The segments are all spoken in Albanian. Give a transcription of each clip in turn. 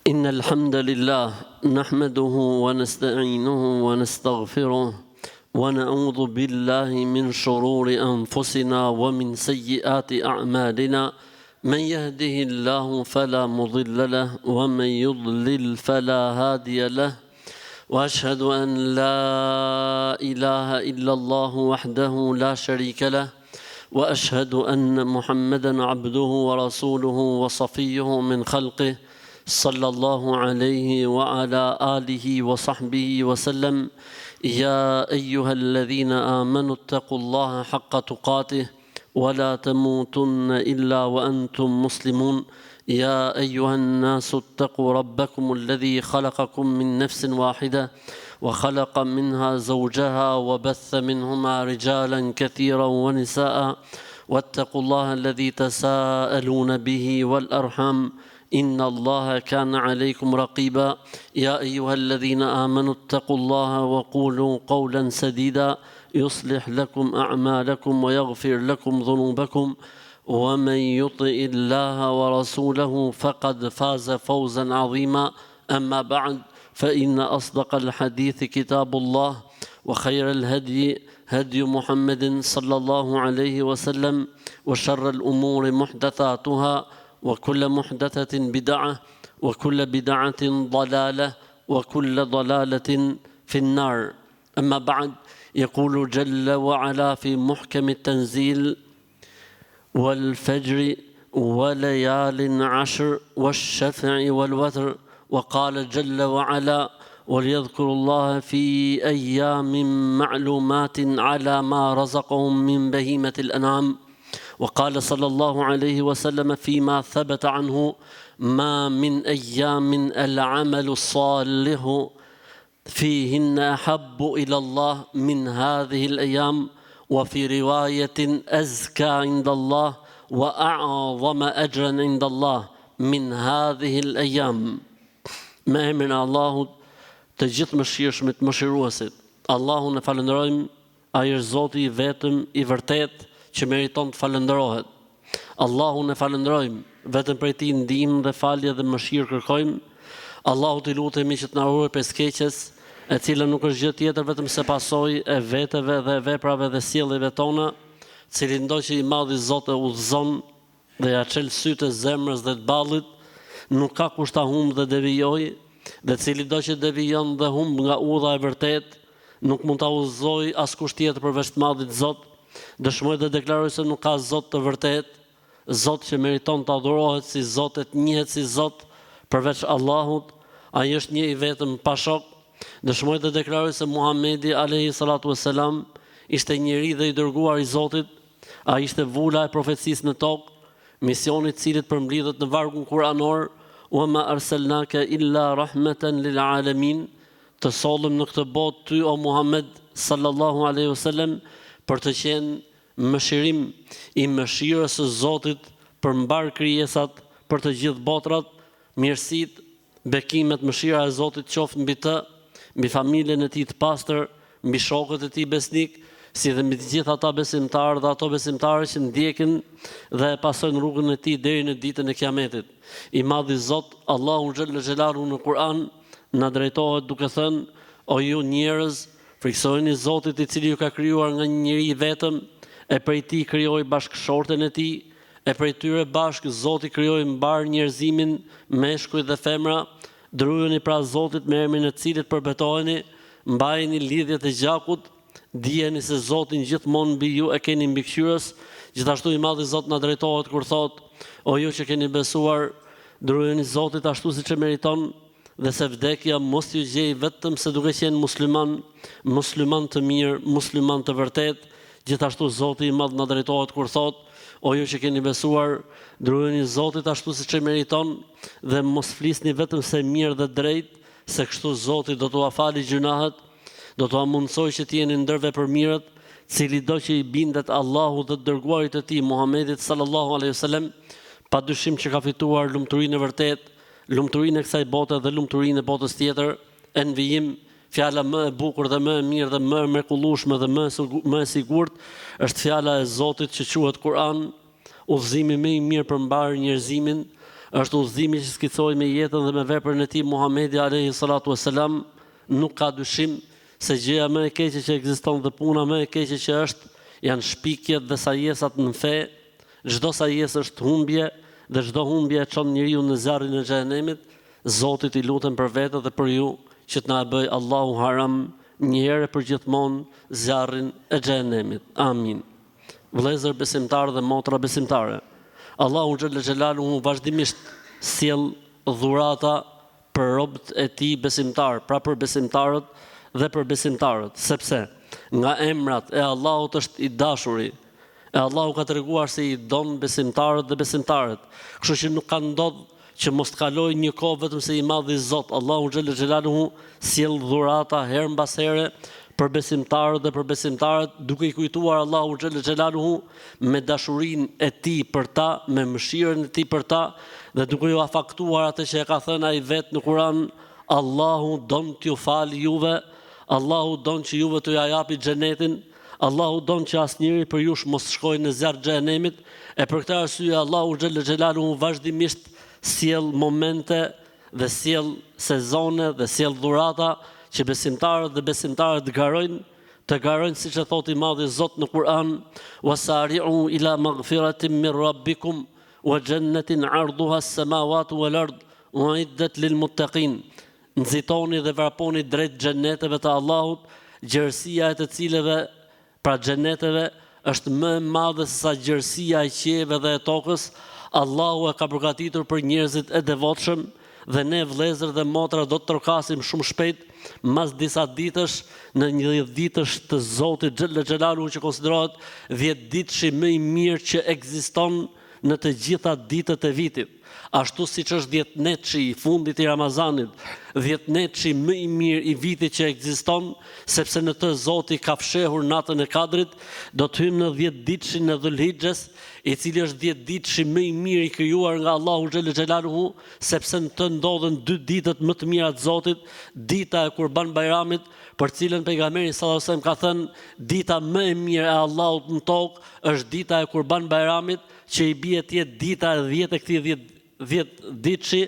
إن الحمد لله نحمده ونستعينه ونستغفره ونعوذ بالله من شرور أنفسنا ومن سيئات أعمالنا من يهده الله فلا مضل له ومن يضلل فلا هادي له وأشهد أن لا إله إلا الله وحده لا شريك له وأشهد أن محمدا عبده ورسوله وصفيه من خلقه صلى الله عليه وعلى آله وصحبه وسلم يا أيها الذين آمنوا اتقوا الله حق تقاته ولا تموتن إلا وأنتم مسلمون يا أيها الناس اتقوا ربكم الذي خلقكم من نفس واحدة وخلق منها زوجها وبث منهما رجالا كثيرا ونساء واتقوا الله الذي تساءلون به والأرحام إن الله كان عليكم رقيبا يا أيها الذين آمنوا اتقوا الله وقولوا قولا سديدا يصلح لكم أعمالكم ويغفر لكم ذنوبكم ومن يطع الله ورسوله فقد فاز فوزا عظيما أما بعد فإن أصدق الحديث كتاب الله وخير الهدي هدي محمد صلى الله عليه وسلم وشر الأمور محدثاتها وكل محدثة بدعة وكل بدعة ضلالة وكل ضلالة في النار أما بعد يقول جل وعلا في محكم التنزيل والفجر وليال عشر والشفع والوتر وقال جل وعلا وليذكروا الله في أيام معلومات على ما رزقهم من بهيمة الأنعام وقال صلى الله عليه وسلم فيما ثبت عنه ما من أيام العمل الصالح فيهن أحب إلى الله من هذه الأيام وفي رواية أزكى عند الله وأعظم أجرا عند الله من هذه الأيام Me emrin e Allahut, të gjithë mëshirshmit, mëshiruesit. Allahun e falenderojmë, ai është Zoti i vetëm, i vërtet, që meriton të falenderohet. Allahun e falenderojmë, vetëm prej tij ndihmë dhe falje dhe mëshirë kërkojmë. Allahut i lutemi që të na ruaj prej skeqjes, e cila nuk është gjë tjetër vetëm se pasojë e veteve dhe veprave dhe sjelljeve tona, cili ndoqë i madh i Zot e udhëzon dhe ja çel sytë e zemrës dhe të ballit, nuk ka kusht ta humb dhe devijoj, dhe cili do që devijon dhe humb nga udha e vërtet, nuk mund ta udhëzoj askush tjetër përveç të madhit Zot. Dëshmoj dhe deklaroj se nuk ka Zot të vërtet, Zot që meriton të adhurohet si Zot e të njihet si Zot përveç Allahut, ai është një i vetëm pa shok. Dëshmoj dhe deklaroj se Muhamedi alayhi salatu wassalam ishte njeri dhe i dërguar i Zotit, ai ishte vula e profecisë në tokë, misioni i cilit përmbledhet në vargun kuranor, wa ma arsalnaka illa rahmatan lil alamin, të sollëm në këtë botë ty o Muhammed sallallahu alaihi wasallam për të qenë mëshirim i mëshirës së Zotit për mbar krijesat, për të gjithë botrat, mirësitë, bekimet, mëshira e Zotit qoftë mbi të, mbi familjen e tij të pastër, mbi shokët e tij besnik, si dhe mbi të gjithë ata besimtarë dhe ato besimtare që ndjekin dhe pasojnë rrugën e tij deri në ditën e Kiametit. I madhi Zot, Allahu xhalla xhelalu në Kur'an na drejtohet duke thënë: O ju njerëz, friksojeni Zotit i cili ju ka krijuar nga një njeri vetëm, e prej tij krijoi bashkëshorten e tij, e prej tyre bashkë Zoti krijoi mbar njerëzimin, meshkuj dhe femra, drujeni pra Zotit me emrin e cilit përbetoheni, mbajeni lidhjet e gjakut, dijeni se Zotin gjithmonë mbi ju e keni mbikëqyrës. Gjithashtu i madhi Zot na drejtohet kur thot: O ju që keni besuar, drujeni Zotit ashtu siç e meriton, dhe se vdekja mos ju gjej vetëm se duke qenë musliman të mirë, musliman të vërtet. Gjithashtu Zoti i madh na drejtohet kur thot: O ju që keni besuar, drujeni Zotit ashtu siç e meriton, dhe mos flisni vetëm se mirë dhe drejt, se kështu Zoti do t'ua falë gjunahet, do t'ua mundsoj që t'jeni ndër vepërmirët, cili do që i bindet Allahut dhe të dërguarit të tij Muhamedit sallallahu alaihi wasallam, padyshim që ka fituar lumturinë e vërtet, lumturinë e kësaj bote dhe lumturinë e botës tjetër. E në vijim, fjala më e bukur dhe më e mirë dhe më e mrekullueshme dhe më e sigurt është fjala e Zotit që quhet Kur'an, udhëzimi më i mirë për mbar njerëzimin, Është udhëzimi që skicoi me jetën dhe me veprën e tij Muhamedi alayhi salatu wasalam, nuk ka dyshim se gjëja më e keqe që ekziston dhe puna më e keqe që është janë shpikjet dhe sajesat në fe. Çdo sajesë është humbje dhe çdo humbje e çon njeriu në zjarrin e xhenemit. Zotit i lutem për vete dhe për ju që të na bëj Allahu haram një herë për gjithmonë zjarrin e xhenemit. Amin. Vëllezër besimtarë dhe motra besimtare, Allahu xhalla xhelaluhu vazhdimisht sjell dhurata për robët e tij besimtar, pra për besimtarët dhe për besimtarët, sepse nga emrat e Allahut është i dashuri. E Allahu ka treguar se i don besimtarët dhe besimtarët. Kështu që nuk ka ndodhur që mos të kaloj një kohë vetëm se i madhi Zot, Allahu xhalla xhelaluhu sjell dhurata her mbas here për besimtarët dhe për besimtarët, duke i kujtuar Allahu xhalla xhelaluhu me dashurinë e tij për ta, me mëshirën e tij për ta, dhe duke ju afaktuar atë që e ka thënë ai vetë në Kur'an, Allahu don t'ju falë juve, Allahu don që juve t'ju japi xhenetin, Allahu don që asnjëri për jush mos shkojë në zjarr xhenemit, e për këtë arsye Allahu xhalla xhelaluhu vazhdimisht sjell momente dhe sjell sezone dhe sjell dhurata që besimtarët dhe besimtarët të garojnë siç e thotë i madhi Zot në Kur'an, wasari'u ila maghfiratin min rabbikum wa jannatin 'arduha as-samawati wal ard u'iddat lil muttaqin. Nxitoni dhe vraponi drejt xheneteve të Allahut, gjerësia e të cilëve, pra xheneteve, është më e madhe se sa gjerësia e qiejve dhe e tokës. Allahu e ka përgatitur për njerëzit e devotshëm, dhe ne vëllezër dhe motra do të trokasim shumë shpejt mas disa ditësh në një 10 ditësh të Zotit xhalla xhelaluhu që konsiderohet 10 ditëshi më i mirë që ekziston në të gjitha ditët e vitit. Ashtu siç është 10 netëshi i fundit i Ramazanit, 10 netëshi më i mirë i vitit që ekziston, sepse në të Zoti ka fshehur natën e Kadrit, do të hymë në 10 ditëshin e Dhulhixhes, i cili është 10 ditëshi më i mirë i krijuar nga Allahu xhalla xhelaluhu, sepse në të ndodhen 2 ditët më të mira të Zotit, dita e Kurban Bayramit, për cilën pejgamberi sallallahu alajhi wasallam ka thënë, dita më e mirë e Allahut në tokë është dita e Kurban Bayramit, që i bie të jetë dita e 10 e këtij 10 ditëshi,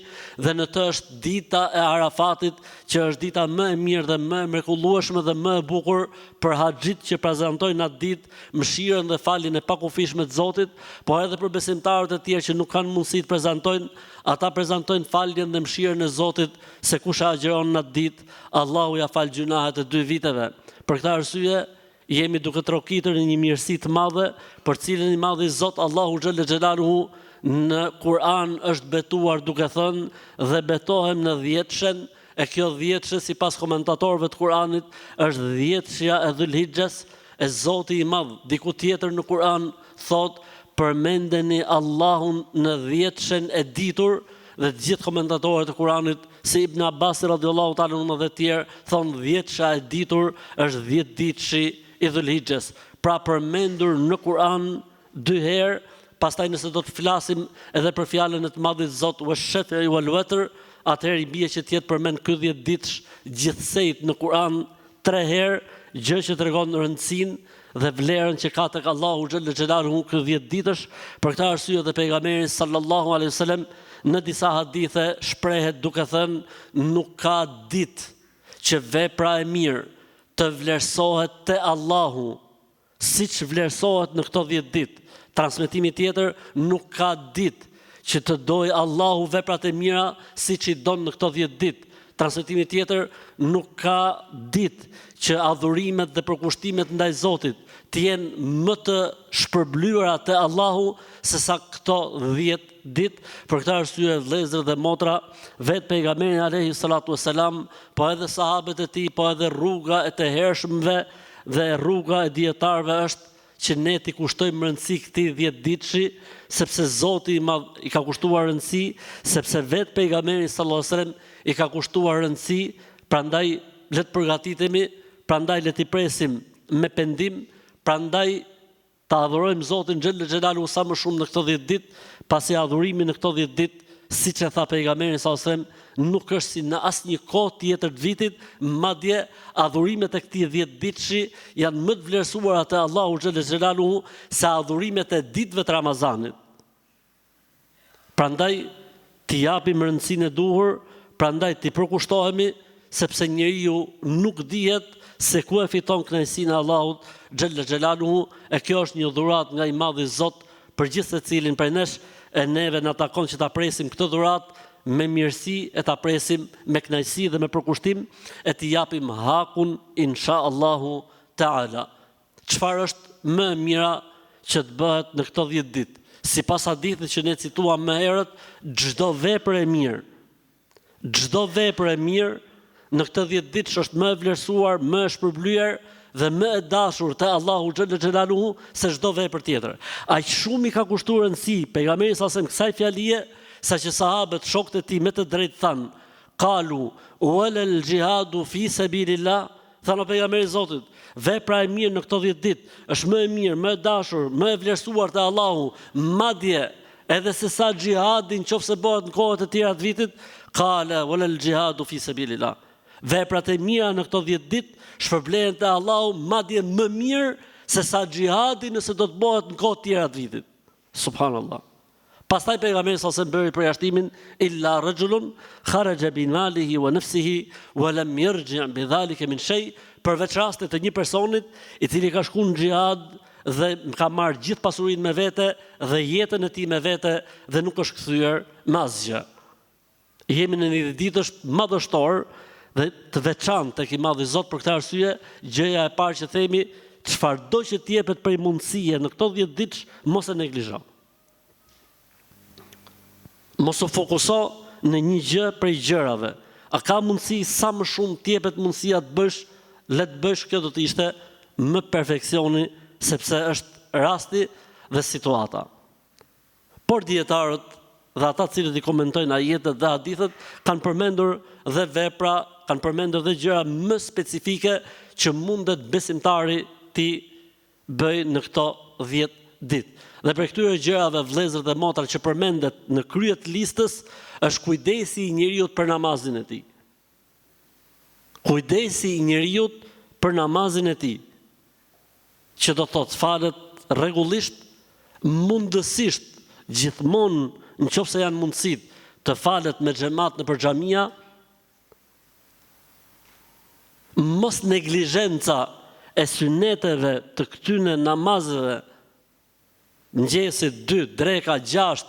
dhe në të është dita e Arafatit, që është dita më e mirë dhe më e mrekullueshme dhe më e bukur për haxhit që prezantojnë atë ditë mëshirën dhe faljen e pakufishme të Zotit, por edhe për besimtarët e tjerë që nuk kanë mundësi të prezantojnë, ata prezantojnë faljen dhe mëshirën e Zotit, se kush agjeron në atë ditë, Allahu ja fal gjunahet e 2 viteve. Për këtë arsye jemi duke trokitur në një mirësi të madhe, për cilën i madhi Zot Allahu xhalla xhelaluhu në Kur'an është betuar duke thënë, dhe betohem në 10-shen, e kjo 10-she sipas komentatorëve të Kur'anit është 10-shja e Dhulhixhes e Zoti i Madh. Diku tjetër në Kur'an thot, përmendeni Allahun në 10-shen e ditur, dhe të gjithë komentatorët e Kur'anit, si Ibn Abbas radhiyallahu ta'ala anhu dhe të tjerë, thonë 10-sha e ditur është 10 ditëshi i Dhulhixhes. Pra përmendur në Kur'an 2 herë. Pastaj nëse do të flasim edhe për fjalën e të madhit Zot wash-shaf'i wal-watr, atëherë i bie që të jetë përmend ky 10 ditësh gjithsejt në Kur'an 3 herë, gjë që tregon rëndësinë dhe vlerën që ka tek Allahu xhalla xhelaluhu ky 10 ditësh. Për këtë arsye dhe pejgamberi sallallahu alaihi wasallam në disa hadithe shprehet duke thënë, nuk ka ditë që vepra e mirë të vlerësohet te Allahu siç vlerësohet në këto 10 ditë. Transmetimi tjetër, nuk ka ditë që të dojë Allahu veprat e mira siç i don në këto 10 ditë. Transmetimi tjetër, nuk ka ditë që adhurimet dhe përkushtimet ndaj Zotit të jenë më të shpërblyera te Allahu se sa këto 10 ditë. Për këtë arsye vëllezër dhe motra, vetë pejgamberi alayhi salatu wasalam, po edhe sahabët e tij, po edhe rruga e të hershmëve dhe rruga e dietarëve është që ne t'i kushtojmë rëndësi këtij 10 ditëshi, sepse Zoti i ka kushtuar rëndësi, sepse vetë pejgamberi sallallahu alajhi wasallam i ka kushtuar rëndësi, prandaj le të përgatitemi, prandaj le t'i presim me pendim, prandaj ta adhurojmë Zotin xhallal xhelalu sa më shumë në këto 10 ditë, pasi adhurimi në këto 10 ditë, siç e tha pejgamberi sallallahu alajhi wasallam, nuk është si në asnjë kohë tjetër të vitit, madje adhurimet e këtij 10 ditëshi janë më të vlerësuara te Allahu xhallal xhelaluhu se adhurimet e ditëve të Ramazanit. Prandaj t'i japim rëndësinë e duhur, prandaj t'i përkushtohemi, sepse njeriu nuk dihet se ku e fiton kënaqësinë e Allahut xhalla xhelaluhu, e kjo është një dhuratë nga i Madhi Zot për gjithë secilin prej nesh, e neve na takon që ta presim këtë dhuratë me mirësi, e ta presim me kënaqësi dhe me përkushtim, e t'i japim hakun inshallahu taala. Çfarë është më e mira që të bëhet në këto 10 ditë? Sipas hadithit që ne cituam më herët, çdo vepër e mirë, çdo vepër e mirë në këtë 10 ditë është më e vlerësuar, më e shpërblyer dhe më e dashur te Allahu xhalla xhelaluhu se çdo vepër tjetër. Aq shumë i ka kushtuar rëndësi pejgamberi sa kësaj fjalie, saqë sahabët, shokët e tij me të drejtë thanë: "Qalu wala al-jihadu fi sabilillah", thanë pejgamberi i Zotit, vepra e mirë në këto 10 ditë është më e mirë, më e dashur, më e vlerësuar te Allahu, madje edhe se sa xhihadi nëse bëhet në kohët e tjera të vitit. Qala wala al-jihadu fi sabilillah. Veprat e mira në këto 10 ditë shpërblehen te Allahu madje më mirë se sa xhihadi nëse do të bëhet në kohë të tjera të vitit. Subhanallah. Pastaj pejgamberi sa bëri përjashtimin: illa rajulun kharaja bi malihi wa nafsihi wa lam yarji' bi dhalika min shay, përveç rastit të një personit i cili ka shkuar në xhihad dhe ka marrë gjithë pasurinë me vete dhe jetën e tij me vete dhe nuk është kthyer me asgjë. Jemi në një ditë madhështor dhe të veçantë tek i Madhi Zot. Për këtë arsye, gjëja e parë që themi, çfarëdo që t'jepet prej mundësie në këto 10 ditë, mos e neglizho. Mos u fokuso në një gjë prej gjërave. A ka mundësi sa më shumë t'jepet mundësia të bësh, le të bësh, kjo do të ishte më perfeksioni, sepse është rasti dhe situata. Por dietarët dhe ata cilët i komentojnë ajetet dhe hadithet kanë përmendur dhe vepra, kanë përmendur dhe gjëra më specifike që mundet besimtari ti bëj në këto 10 ditë. Dhe për këtyre gjërave, vëllezër dhe motra, që përmendet në krye të listës, është kujdesi i njeriut për namazin e tij. Kujdesi i njeriut për namazin e tij, që do thotë falet rregullisht, mundësisht gjithmonë nëse janë mundësit të falet me xhamat nëpër xhamia, mos neglizhenca e syneteve të këtyne namazeve, mëngjesit 2, dreka 6,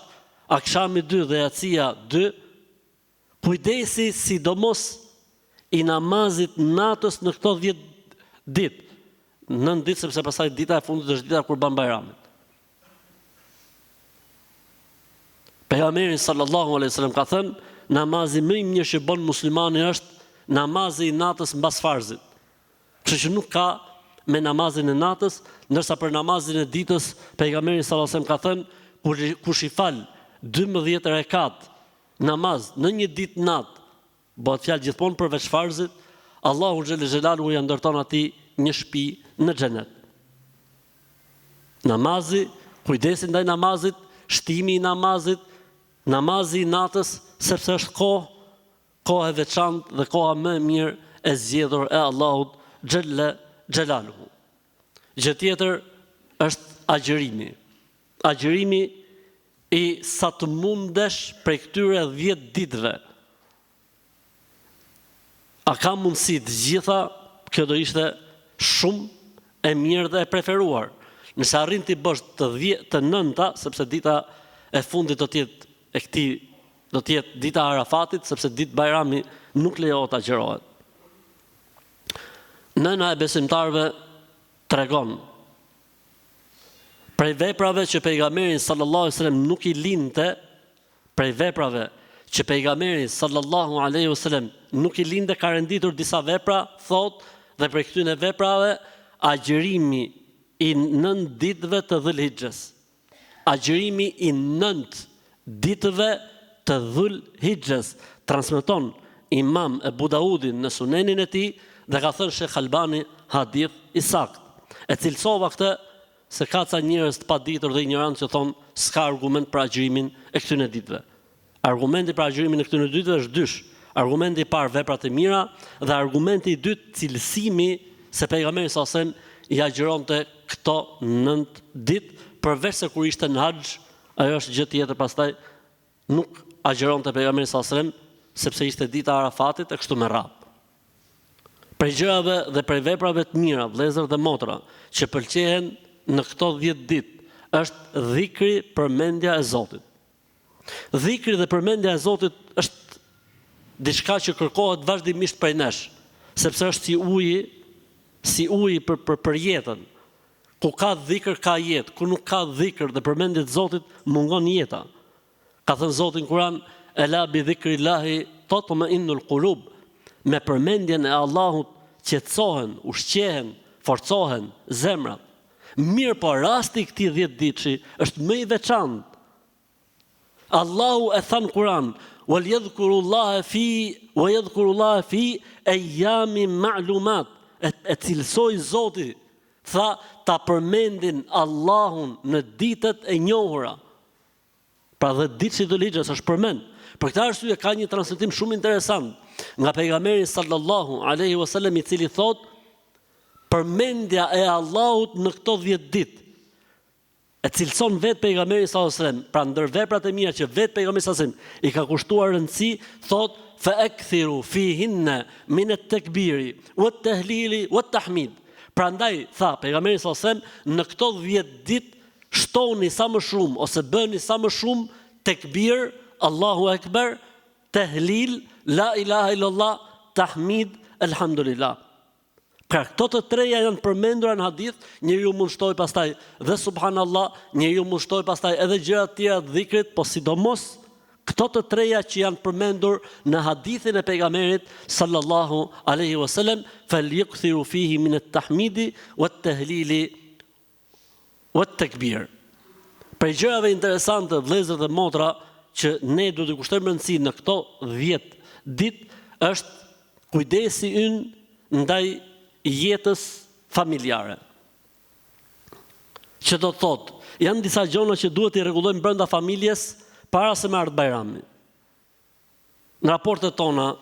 akshami 2 dhe jacia 2, kujdesi sidomos i namazit natës në këto 10 ditë, 9 ditë, sepse pastaj dita e fundit është dita Kurban Bayramit. Pejgamberi sallallahu alaihi wasallam ka thënë, namazi më i mirë që bën muslimani është namazi i natës mbas farzit. Kështu që nuk ka me namazin e natës, ndërsa për namazin e ditës pejgamberi sallallahu alaihi wasallam ka thënë, kush i fal 12 rekat namaz në një ditë natë, bëhet fjalë gjithmonë përveç farzit, Allahu xhel xelaluhu ja ndërton atij një shtëpi në xhenet. Namazi, kujdesi ndaj namazit, shtimi i namazit, namazi i natës, sepse është kohë e veçantë dhe koha më e mirë e zgjedhur e Allahut xhel xelaluhu. Gjë tjetër është agjërimi. Agjërimi i sa të mundesh prej këtyre 10 ditëve. A ka mundësi të gjitha, kjo do ishte shumë e mirë dhe e preferuar. Nëse arrin të bësh të 9-ta, sepse dita e fundit do të jetë e këtij do të jetë dita e Arafatit, sepse ditë Bajrami nuk lejohet ta agjërohet. Nëna e besimtarëve tregon prej veprave që pejgamberi sallallahu alaihi wasallam nuk i linte, prej veprave që pejgamberi sallallahu alaihi wasallam nuk i linte, ka renditur disa vepra, thot, dhe për këtyre veprave agjërimi i 9 ditëve të Dhulhixhes. Agjërimi i 9 ditëve të Dhulhixhes, transmeton Imam Ebu Daudi në Sunenin e tij dhe ka thënë Sheh Albani hadith i saktë. E cilësova këtë se ka ca njerëz të paditur dhe ignorantë që thonë s'ka argument për agjërimin e këtyre ditëve. Argumenti për agjërimin e këtyre ditëve është dysh. Argumenti i parë veprat e mira dhe argumenti i dytë cilësimi se pejgamberi sa sem i agjëronte këto 9 ditë, përveç se kur ishte në haxh, ajo është gjë tjetër pastaj nuk agjeronte pejgamberi sallallahu alajhi wasallam sepse ishte dita e Arafatit e kështu me radhë. Prej gjërave dhe prej veprave të mira, vëllezër dhe motra, që pëlqehen në këto 10 ditë është dhikri, përmendja e Zotit. Dhikri dhe përmendja e Zotit është diçka që kërkohet vazhdimisht prej nesh, sepse është si uji për jetën. Ku ka dhikr ka jetë, ku nuk ka dhikr dhe përmendje të Zotit mungon jeta. Ka thënë Zoti në Kur'an, ela bi dhikrillahi tatma'innul qulub. Me përmendjen e Allahut qetësohen, ushqehen, forcohen zemrat. Mirë po rasti i këtij 10 ditëshi është më i veçantë. Allahu e tha në Kur'an, wal yadhkurullaha fi ayyamin ma'lumat. E cilësoi Zoti, tha ta përmendin Allahun në ditët e njohura. Pra dhe ditë si Dhulhijhes është përmend. Për këtë arsye ka një transmetim shumë interesant nga pejgamberi sallallahu alaihi wasallam, i cili thot përmendja e Allahut në këto 10 ditë e cilëson vetë pejgamberi sallallahu alaihi wasallam, pra ndër veprat e mira që vetë pejgamberi sallallahu alaihi wasallam i ka kushtuar rëndësi, thot fa akthiru fihinna min at-takbiri wat-tahlili wat-tahmid. Prandaj tha pejgamberi sallallahu alaihi wasallam, në këto 10 ditë shtoni sa më shumë ose bëni sa më shumë tekbir, Allahu Akbar, tahlil, la ilaha illallah, tahmid, alhamdulillah. Pra këto të treja janë përmendura në hadith, njeriu mund shtoj pastaj dhe subhanallah, njeriu mund shtoj pastaj edhe gjëra të tjera të dhikrit, po sidomos këto të treja që janë përmendur në hadithin e pejgamberit sallallahu alaihi wasallam, falyakthiru fihi min at-tahmidi wat-tahlili wat-takbir. Për gjërave interesante, vëllezër dhe motra, që ne do të kushtojmë rëndësi në këto 10 ditë është kujdesi ynë ndaj jetës familjare. Që do të thotë, janë disa gjëra që duhet i rregullojmë brenda familjes para se me ardh Bajrami. Në raportet tona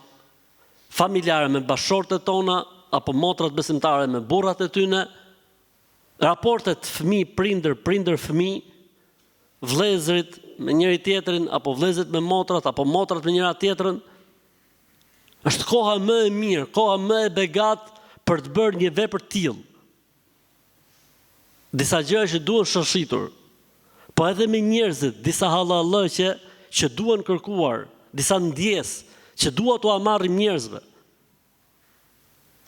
familjare me bashkëshortet tona apo motrat besimtare me burrat e tyre, raportet fëmijë prindër fëmijë, vëllezërit me njëri tjetrin, apo vëllezërit me motrat, apo motrat me njëra tjetrën, është koha më e mirë, koha më e begat për të bërë një vepër të tillë. Disa gjëra që duhen shoqëritur, po edhe me njerëzit, disa hallallëqe që duhen kërkuar, disa ndjesë që duhet t'u marrim njerëzve.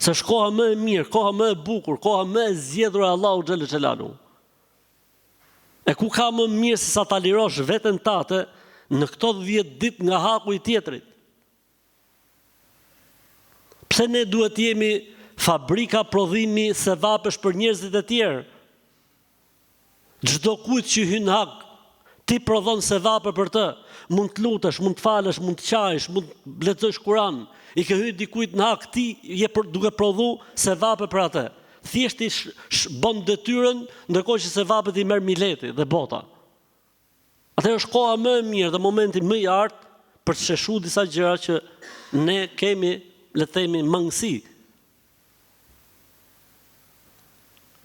Se është koha më e mirë, koha më e bukur, koha më e zgjedhur e Allahu xhallal xhelalu. E ku ka më mirë se sa ta lirosh veten tate në këto 10 ditë nga haku i tjetrit? Pse ne duhet jemi fabrika prodhimi sevapesh për njerëzit e tjerë? Çdo kujt që hyn hak, ti prodhon sevape për të. Mund të lutesh, mund të falesh, mund të qajsh, mund të lexosh Kur'an. I ke hyrë dikujt në hak, ti je duke prodhu sevape për atë. Thjesht i bën detyrën, ndërkohë që sevapet i merr mileti dhe bota. Atëherë është koha më e mirë dhe momenti më i artë për të sheshuar disa gjëra që ne kemi, le të themi, mangësi.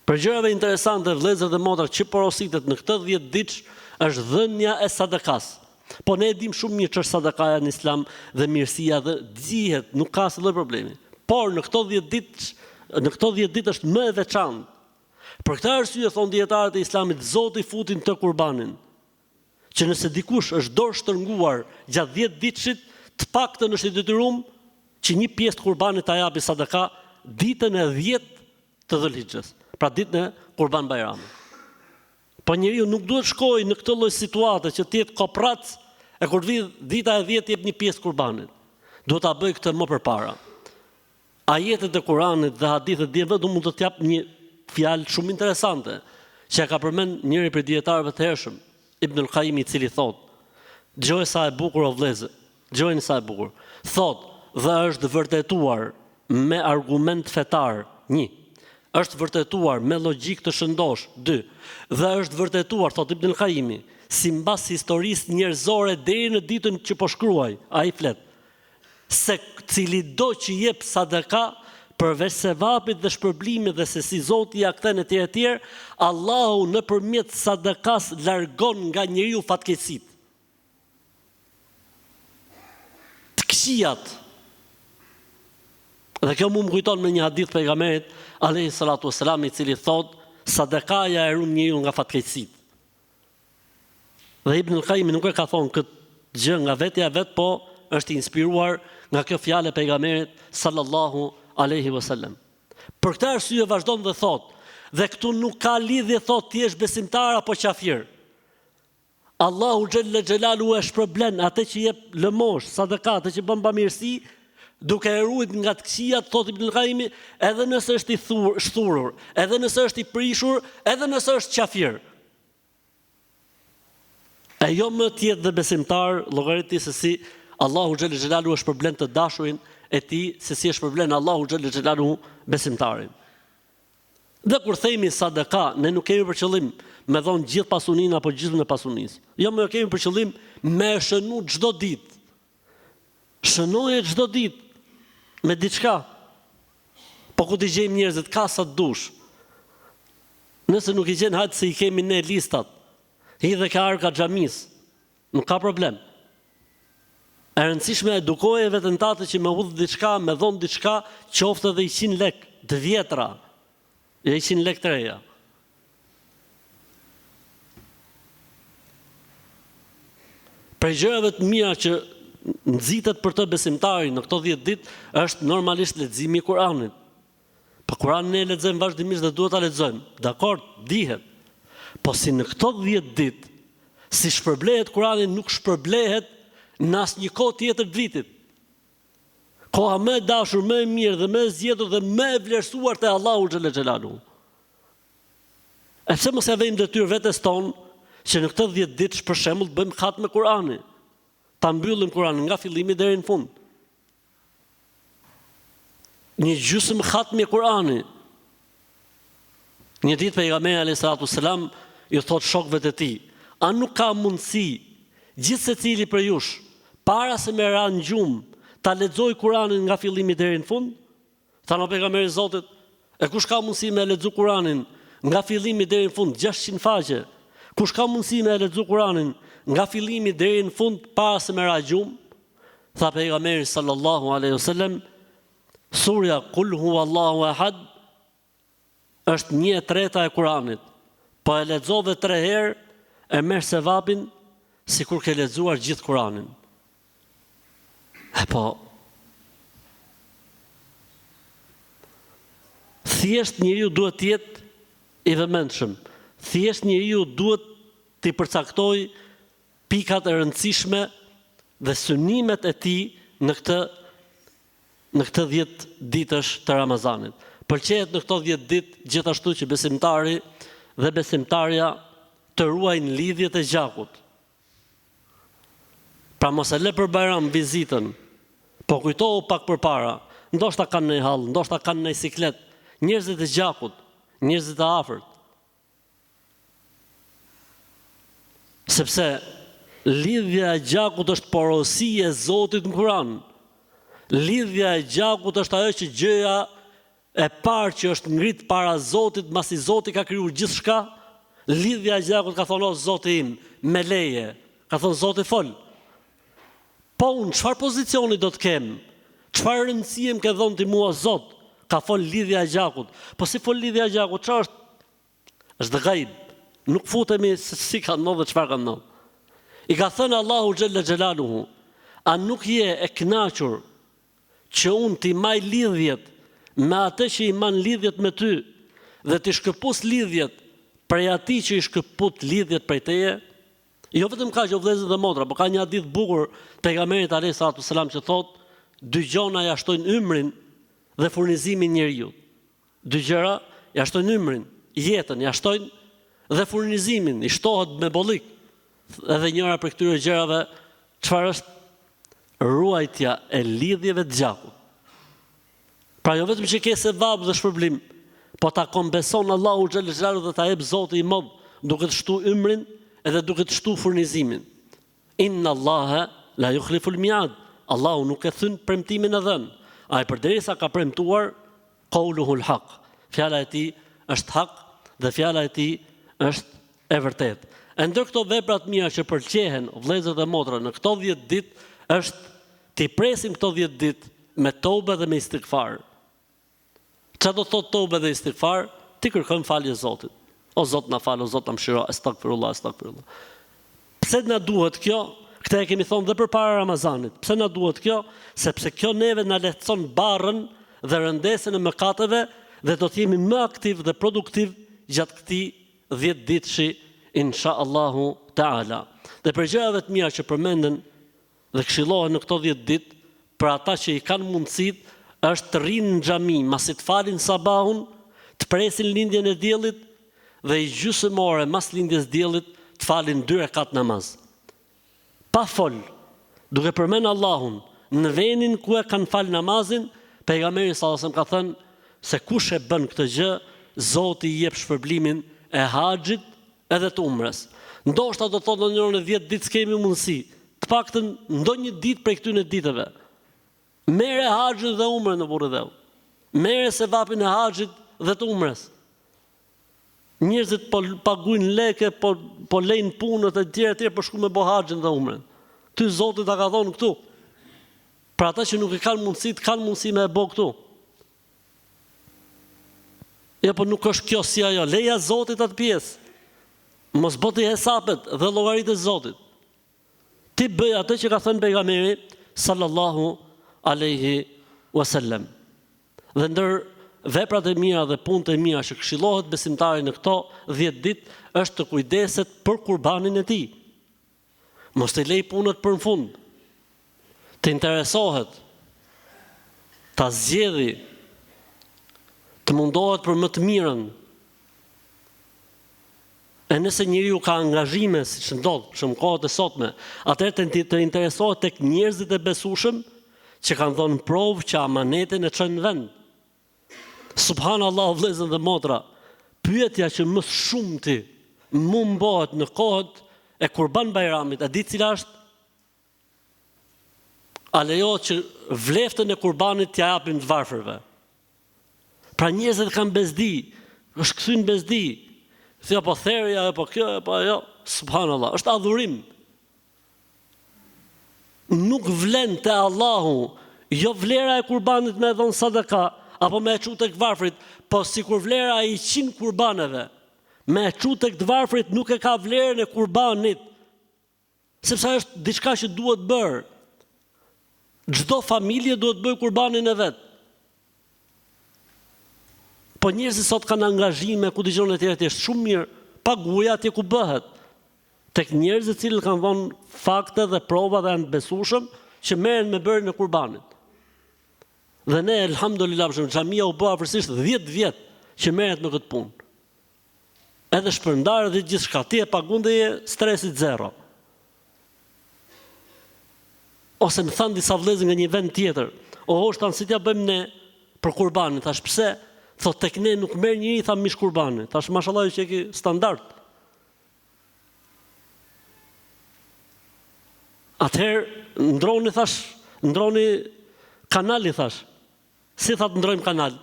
Për gjërave interesante, vëllezër dhe motra, që porositet në këtë 10 ditë është dhënia e sadakas. Po ne e dim shumë mirë ç'është sadakaja në Islam dhe mirësia dhe dihet, nuk ka asnjë problemi. Por në këto 10 ditë është më e veçantë. Për këtë arsye thon dietarët e Islamit, Zoti futi të kurbanin, që nëse dikush është dorë shtrënguar gjatë 10 ditëshit, të paktën është i detyruar që një pjesë të kurbanit ta japi sadaka ditën e 10 të Dhulhijhes, pra ditën e Kurban Bayramit. Po njeriu nuk duhet shkojë në këtë lloj situate që të jetë koprac e kur vi dita e 10 jep një pjesë kurbanit. Duhet ta bëj këtë më përpara. Ajetet e Kuranit dhe hadithet djeve do mund të t'jap një fjalë shumë interesante, që ka përmend njëri prej dietarëve të hershëm, Ibn al-Qayyim, i cili thot, dëgjoj sa e bukur o vëllezër, dëgjojeni sa e bukur. Thot, dhe është vërtetuar me argument fetar, 1. Është vërtetuar me logjik të shëndosh, 2. Dhe është vërtetuar, thot Ibn al-Qayyim, sipas historisë njerëzore deri në ditën që po shkruaj, ai flet, se cili do që jep sadaka përveç sevapit dhe shpërblimit dhe se si Zoti ja kthen etj, Allahu nëpërmjet sadakas largon nga njeriu fatkeqësitë. këqijat. Dhe kjo më kujton me një hadith pejgamberit alayhi salatu wassalam, i cili thot: sadakaja e ruan njeriu nga fatkeqësitë. Dhe Ibn al-Qayyim nuk e ka thonë këtë gjë nga vetja vet, po është inspiruar nga kjo fjalë e pejgamberit sallallahu alaihi wasallam. Për këtë arsye vazhdon dhe thot: dhe këtu nuk ka lidhje thot ti je besimtar apo qafir. Allahu xhalla xhelalu e shpërblen atë që jep lëmosh, sadaka, atë që bën bamirësi, duke e ruajtur nga të këqijat, thot Ibn al-Qayyim, edhe nëse është i shturur, edhe nëse është i prishur, edhe nëse është qafir. E jo më tjetë dhe besimtar, llogariti se si Allahu xhalla xhelalu e shpërblen të dashurin e tij, se si e shpërblen Allahu xhalla xhelalu besimtarin. Dhe kur themi sadaka, ne nuk kemi për qëllim me dhonë gjithë pasuninë apo gjithë në pasunisë. Jo, më kemi për qëllim me shënu çdo ditë. Shënoje çdo ditë me diçka. Po ku t'i gjejmë njerëzit ka sa dush. Nëse nuk i gjen hajtë se i kemi ne listat, hidhe ka arka xhamis, nuk ka problem. E rëndësishme edukoje veten tate që me udhë diçka, me dhonë diçka, qoftë edhe 100 lek të vjetra. E 100 lek të reja. Prej gjërave të mira që nxitet për të besimtarin në këto 10 ditë është normalisht leximi i Kuranit. Po Kuranin ne lexojmë vazhdimisht dhe duhet ta lexojmë. Dakor, dihet. Po si në këto 10 ditë, si shpërblehet Kurani nuk shpërblehet në asnjë kohë tjetër të vitit. Koha më e dashur, më e mirë dhe më e zgjedhur dhe më e vlerësuar te Allahu xhalla xhelalu. E pse mos ja vëmë detyrë vetes tonë që në këtë 10 ditë për shembull të bëjmë khat me Kur'anin. Ta mbyllim Kur'anin nga fillimi deri në fund. Një gjysmë khat me Kur'anin. Një ditë pejgamberi alayhi salatu sallam i thot shokëve të tij: a nuk ka mundësi gjithë secili prej jush para se me ra në gjumë ta lexoj Kur'anin nga fillimi deri në fund? Thanë pejgamberi i Zotit: e kush ka mundësi me lexu Kur'anin nga fillimi deri në fund 600 faqe? Kush ka mundësi me lexu Kur'anin nga fillimi deri në fund para se me ra gjumë? Tha pejgamberi sallallahu alaihi wasallam: surja Kul huwallahu ahad është 1/3 e Kur'anit. Po e lexove 3 herë, e merr sevapin sikur ke lexuar gjithë Kur'anin. Po, thjesht njeriu duhet të jetë i vëmendshëm. Thjesht njeriu duhet të përcaktoj pikat e rëndësishme dhe synimet e tij në këtë 10 ditësh të Ramazanit. Pëlqejet në këto 10 ditë gjithashtu që besimtari dhe besimtarja të ruajnë lidhjet e gjakut. Pra mos e lë për Bajram vizitën, po kujtohu pak përpara, ndoshta kanë në hall, ndoshta kanë në siklet, njerëzit e gjakut, njerëzit e afërt. Sepse lidhja e gjakut është porosi e Zotit në Kur'an. Lidhja e gjakut është ajo që gjëja e parë që është ngrit para Zotit, masi Zoti ka krijuar gjithçka. Lidhja e gjakut ka thonë: o Zoti im, me leje. Ka thonë Zoti: fol. Po unë çfarë pozicioni do të kem? Çfarë rëndësie më ke dhënë ti mua Zot? Ka fol lidhja e gjakut. Po si fol lidhja e gjakut? Çfarë është? Është ghaib. Nuk futemi se si ka ndodhur dhe çfarë ka ndodhur. I ka thënë Allahu xhalla xhelaluhu: a nuk je e kënaqur që unë t'i maj lidhjet me atë që i man lidhjet me ty dhe t'i shkëpus lidhjet prej atij që i shkëput lidhjet prej teje? Jo vetëm ka që vëllezër dhe motra, por ka një hadith bukur pejgamberit alayhi salatu sallam që thot: 2 gjëra jashtojnë ymrin dhe furnizimin e njeriu. 2 gjëra jashtojnë ymrin, jetën jashtojnë dhe furnizimin, i shtohet me bollik. Edhe njëra për këtyre gjërave çfarë është? Ruajtja e lidhjeve të gjakut. Pra jo vetëm që ke sevap dhe shpërblim, po ta kompenson Allahu xhallal xhelalu dhe ta jep Zoti i Madh duke të shtu ymrin edhe duke të shtu furnizimin. Inna Allaha la yukhlifu al-mi'ad. Allahu nuk e thyn premtimin e dhënë. Ai përderisa ka premtuar, qauluhu al-haq. Fjala e tij është hak dhe fjala e tij është e vërtetë. Ndër këto vepra të mira që pëlqehen vëllezër dhe motra në këto 10 ditë është ti presim këto 10 ditë me tobe dhe me istighfar. Çfarë do thotë tobe dhe istighfar? Ti kërkon falje Zotit. O Zot na fal, o Zot na mëshiro, astaghfirullah, astaghfirullah. Pse na duhet kjo? Këtë e kemi thonë dhe përpara Ramazanit. Pse na duhet kjo? Sepse kjo neve na lehtëson barrën dhe rëndesën e mëkateve dhe do të jemi më aktiv dhe produktiv gjatë këtij 10 ditëshi inshallahu taala. Dhe për gjërave të mira që përmenden dhe këshillohen në këto 10 ditë për ata që i kanë mundësitë është të rinë në xhami, masi të falin sabahun, të presin lindjen e diellit dhe i gjysmë ore mas lindjes diellit të falin 2 rekat namaz. Pa fol, duke përmend Allahun në vendin ku e kanë fal namazin, pejgamberi sallallahu alajhi wasallam ka thënë se kush e bën këtë gjë, Zoti i jep shpërblimin e haxhit edhe të umrës. Ndoshta do thotë në 10 ditë s'kemi mundësi, të paktën ndonjë ditë prej këtyre ditëve. Merre haxhin dhe umrën në burrë dheu. Merre sevapin e haxhit dhe të umrës. Njerëzit po paguajnë lekë, po lejnë punët e tjera për shku me bo haxhin dhe umrën. Ty Zoti ta ka thonë këtu. Për ata që nuk e kanë mundësi me e bo këtu. Ja, po nuk është kjo si ajo. Leja Zotit atë pjesë. Mos bëti hesapet dhe llogaritë e Zotit. Ti bëj atë që ka thënë pejgamberi sallallahu alaihi wasallam. Dhe ndër veprat e mira dhe punët e mira që këshillohet besimtari në këto 10 ditë është të kujdeset për kurbanin e tij. Mos të lej punët për në fund. Të interesohet, ta zgjedhë, të mundohet për më të mirën. E nëse njeriu ka angazhime, siç ndodh në kohët e sotme, atëherë të interesohet tek njerëzit e besueshëm që kanë dhënë provë që amanetin e çojnë në vend. Subhanallahu, vëllezër dhe motra, pyetja që më shumti mund bëhet në kohët e Kurban Bajramit, a di cila është? A lejohet që vleftën e kurbanit t'ja japin të varfërve? Pra njerëzit kanë bezdi, është kthyn bezdi. Thja po therja, po kjo, po ajo, subhanallah, është adhurim. Nuk vlen te Allahu, jo vlera e kurbanit me dhon sadaka, apo me e çu tek varfrit, po sikur vlera e 100 kurbaneve. Me e çu tek të varfrit nuk e ka vlerën e kurbanit. Sepse është diçka që duhet bërë. Çdo familje duhet bëjë kurbanin e vet. Po njerëzit sot kanë angazhime ku dëgjon e tjerë është shumë mirë, paguaja atje ku bëhet. Tek njerëzit që kanë dhënë fakte dhe prova dhe janë besueshëm që merren me bërjen e kurbanit. Dhe ne elhamdulillah, xhamia u bë afërsisht 10 vjet që merret me këtë punë. Edhe shpërndarë dhe gjithçka, ti e pagun dhe stresit zero. Ose më thanë disa vëllezër nga një vend tjetër, është si t'ja bëjmë ne për kurbanin, thash pse? Thot tek ne nuk merr njëri tha mish kurbani. Tash mashallah që e standard. Atëherë ndroni kanali thash. Si tha të ndrojmë kanal?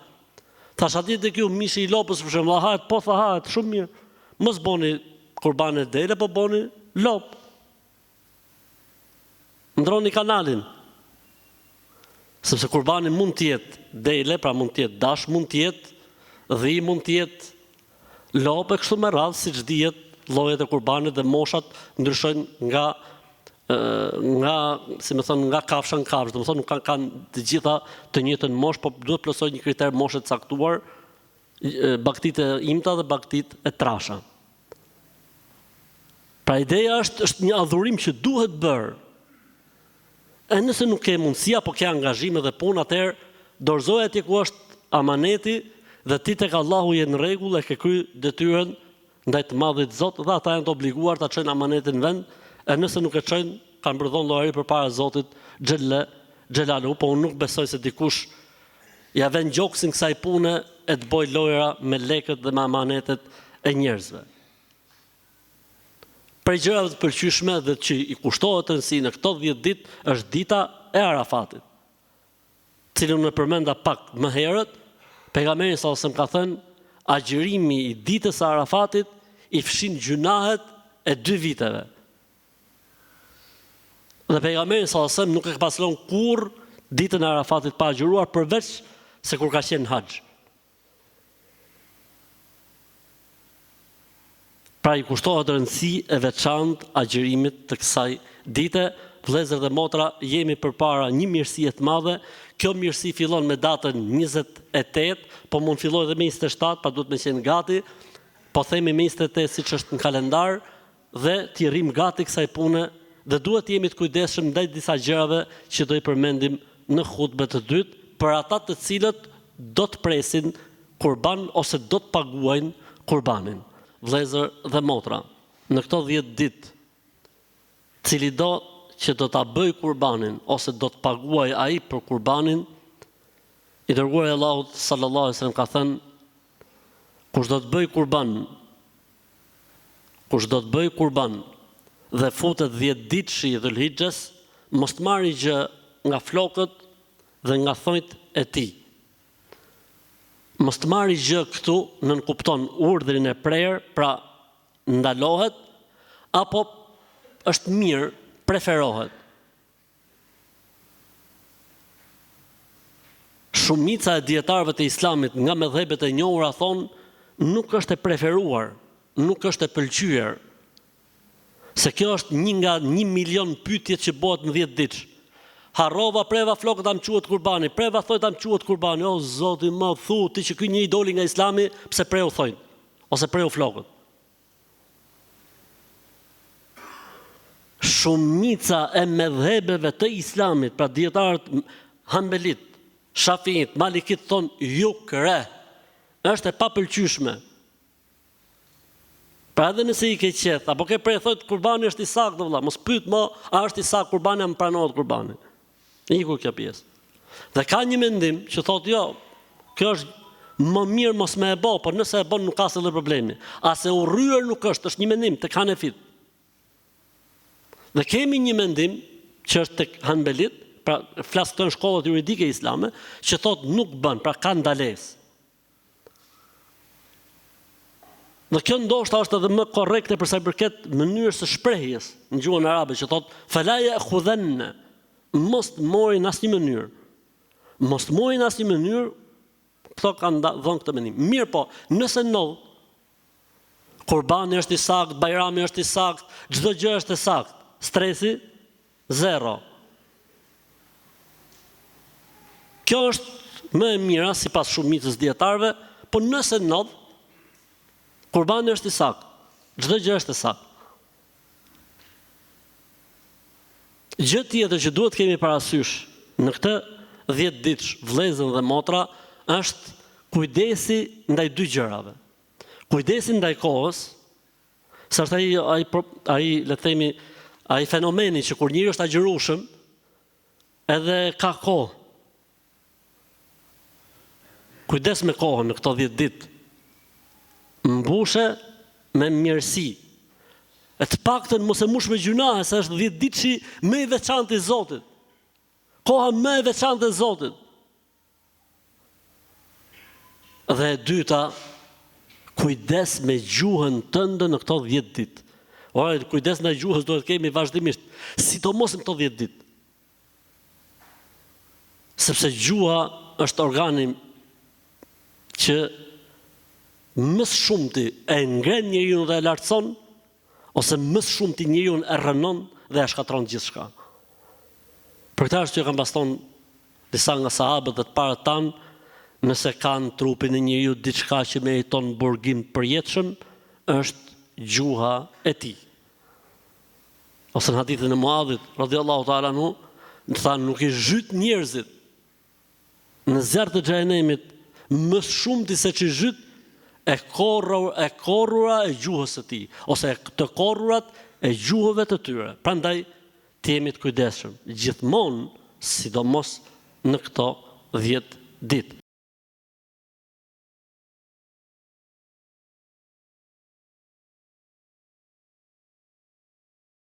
Thash atje tek ju mishi i lopës për shembull, hahet po tha hahet shumë mirë. Mos boni kurbane dele, po boni lop. Ndroni kanalin. Sepse kurbani mund të jetë dele, pra mund të jetë dash, mund të jetë dhi, mund të jetë lopë, kështu me radhë, siç dihet, llojet e kurbanit dhe moshat ndryshojnë nga kafsha në kafshë. Do të thonë nuk kanë të gjitha të njëjtën moshë, po duhet plotësoj një kriter moshe të caktuar, baktit e imta dhe baktit e trasha. Pra ideja është një adhurim që duhet bërë. E nëse nuk ke mundësi apo ke angazhime dhe punë, atëherë dorëzoje atje ku është amaneti dhe ti tek Allahu je në rregull e ke kryer detyrën ndaj të Madhit Zot dhe ata janë të obliguar ta çojnë amanetin në vend, e nëse nuk e çojnë kanë mbërthon llogari përpara Zotit xhelalu, po unë nuk besoj se dikush ja vën gjoksin kësaj pune e të bëj lojra me lekët dhe me amanetet e njerëzve. Për gjërave të pëlqyeshme dhe që i kushtohet rëndësi në këto 10 ditë është dita e Arafatit, cilën e përmenda pak më herët. Pejgamberi sallallahu alajhi wasallam ka thënë, agjërimi i ditës së Arafatit i fshin gjunahet e 2 viteve. Dhe pejgamberi sallallahu alajhi wasallam nuk e ka paslon kurrë ditën e Arafatit pa agjëruar përveç se kur ka qenë në haxh. Pra i kushtohet rëndësi e veçantë agjërimit të kësaj dite. Vëllezër dhe motra, jemi përpara një mirësie të madhe. Kjo mirësi fillon me datën 28, po mund filloj edhe me 27, pa duhet me qenë gati, po themi me 28 siç është në kalendar, dhe t'i rrim gati kësaj pune, dhe duhet jemi të kujdesshëm ndaj disa gjërave që do i përmendim në hutbën e dytë, për ata të cilët do të presin kurban ose do të paguajnë kurbanin. Vëllezër dhe motra, në këto 10 ditë, cili do që do ta bëj kurbanin ose do të paguaj ai për kurbanin, i dërguari i Allahut sallallahu alaihi wasallam ka thënë, kush do të bëj kurban dhe futet 10 ditë i Dhulhixhes, mos të marrë gjë nga flokët dhe nga thonjt e tij. Mos të marrë gjë këtu nën kupton urdhrin e prerë, pra ndalohet, apo është mirë, preferohet. Shumica e dietarëve të Islamit nga mëdhëbet e njohura thonë, nuk është e preferuar, nuk është e pëlqyer. Se kjo është një nga 1 milion pyetje që bëhet në 10 ditë. Harrova, preva flokët, am quhet kurbani, preva thojt am quhet kurbani. O Zoti më thu ti që ky një i doli nga Islami, pse preu thojnë ose preu flokët. Shumica e mëdhëbeve të Islamit, pra dietarët Hanbelit, Shafiit, Malikit thonë jukre, është e papëlqyeshme. Pra edhe nëse i ke qetë, apo ke prej thot kurbani është i saktë vëlla, mos pyet më, a është i saktë kurbani, më pranohet kurbani. Iku kjo pjesë. Dhe ka një mendim që thotë jo, kjo është më mirë mos me e bë, por nëse e bën nuk ka asnjë problemi. As e urryer nuk është një mendim tek Hanefit. Dhe kemi një mendim që është tek Hanbelit, pra flas këto në shkollat juridike islame, që thotë nuk bën, pra ka ndalesë. Dhe kjo ndoshta është edhe më korrekte për sa i përket mënyrës së shprehjes në gjuhën arabe, që thotë fala ya'khudhanna, mos mori në asnjë mënyrë. Mos mori në asnjë mënyrë, këto kanë dhënë këtë mendim. Mirë po, nëse ndodh kurbani është i saktë, bajrami është i saktë, çdo gjë është e saktë, stresi zero. Kjo është më e mira sipas shumicës dietarëve, po nëse ndodh kurbani është i saktë, çdo gjë është e saktë. Gjë tjetër që duhet kemi parasysh në këtë 10 ditë, vëllezër dhe motra, është kujdesi ndaj dy gjërave. Kujdesi ndaj kohës, sa është ai le të themi, ai fenomeni që kur njëri është agjërueshëm, edhe ka kohë. Kujdes me kohën në këto 10 ditë. Mbushe me mirësi. E të paktën mos e mbush me gjunahe, se është 10 ditë më i veçantë i Zotit. Koha më e veçantë e Zotit. Dhe e dyta, kujdes me gjuhën tënde në këto 10 ditë. Ora, kujdes ndaj gjuhës duhet kemi vazhdimisht, sidomos në këto 10 ditë. Sepse gjuha është organi që më së shumti e ngren njeriu dhe e lartëson, ose më së shumti njeriu e rrënon dhe e shkatron gjithçka. Për këtë arsye kanë baston disa nga sahabët dhe të parët tanë, nëse kanë trupin e njeriu diçka që meriton burgim përjetshëm, është gjuha e tij. Ose në hadithin e Muadhit, radhiyallahu ta'ala anhu, thanë nuk i zhyt njerëzit në zjarr të xhenemit më shumë se që zhyt e korrura e gjuhës së tij, ose të korrurat e gjuhëve të tyre. Prandaj të jemi të kujdesshëm gjithmonë, sidomos në këto 10 ditë.